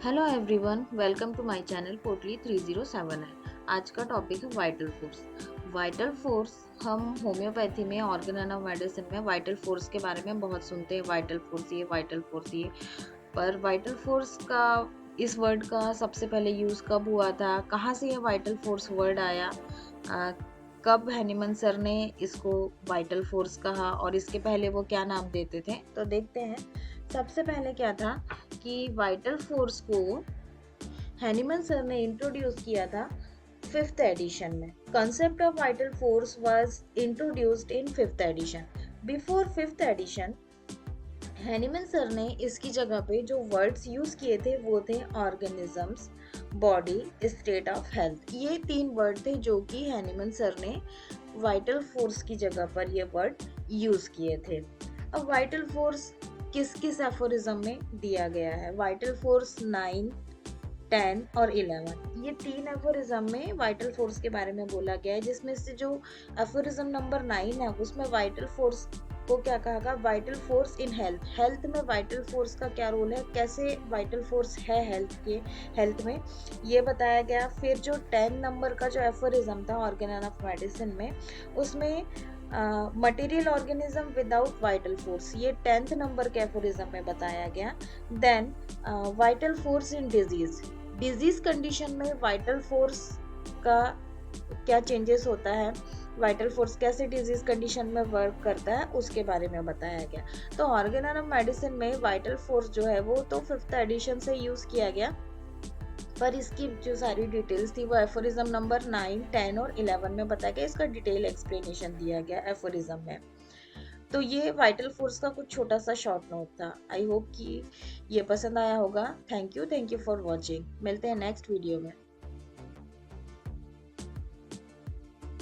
Hello everyone, welcome to my channel Potli 307 है। आज का टॉपिक है वाइटल फोर्स। वाइटल फोर्स हम होम्योपैथी में, ऑर्गन ऑफ मेडिसिन में वाइटल फोर्स के बारे में बहुत सुनते हैं। वाइटल फोर्स ये, वाइटल फोर्स ये। पर वाइटल फोर्स का, इस वर्ड का सबसे पहले यूज कब हुआ था, कहाँ से ये वाइटल फोर्स वर्ड आया, कब हैनीमन सर ने इसको वाइटल फोर्स कहा और इसके पहले वो क्या नाम देते थे, तो देखते हैं। सबसे पहले क्या था कि वाइटल फोर्स को हैनीमन सर ने इंट्रोड्यूस किया था 5th एडिशन में। Concept of vital force was introduced in 5th edition. Before 5th edition Hahnemann sir ने इसकी जगह पे जो वर्ड्स यूज किए थे वो थे organisms, body, state of health. ये 3 वर्ड थे जो कि हैनीमन सर ने वाइटल फोर्स की जगह पर ये वर्ड यूज किए थे। अब वाइटल फोर्स किस किस एफोरिज्म में दिया गया है? वाइटल फोर्स 9, 10 और 11, ये 3 एफोरिज्म में वाइटल फोर्स के बारे में बोला गया है। जिसमें से जो एफोरिज्म नंबर 9 है उसमें वाइटल फोर्स को क्या कहा गया? Vital force in health. Health में वाइटल फोर्स का क्या रोल है, कैसे वाइटल फोर्स है हेल्थ में, ये बताया गया। फिर जो 10 नंबर का जो एफोरिज्म था ऑर्गन ऑफ मेडिसिन में, उसमें material organism without vital force, ये 10th नंबर के एफोरिज्म में बताया गया। Then vital force in disease, disease condition में वाइटल फोर्स का क्या चेंजेस होता है, वाइटल फोर्स कैसे डिजीज कंडीशन में वर्क करता है, उसके बारे में बताया गया। तो ऑर्गन ऑफ मेडिसिन में वाइटल फोर्स जो है वो तो 5th एडिशन से यूज किया गया, पर इसकी जो सारी डिटेल्स थी वो एफोरिज्म नंबर 9, 10 और 11 में बताया गया। इसका डिटेल एक्सप्लेनेशन दिया गया एफोरिज्म में। तो ये वाइटल फोर्स का कुछ छोटा सा शॉर्ट नोट था। आई होप कि ये पसंद आया होगा। Thank you for watching. मिलते हैं नेक्स्ट वीडियो में।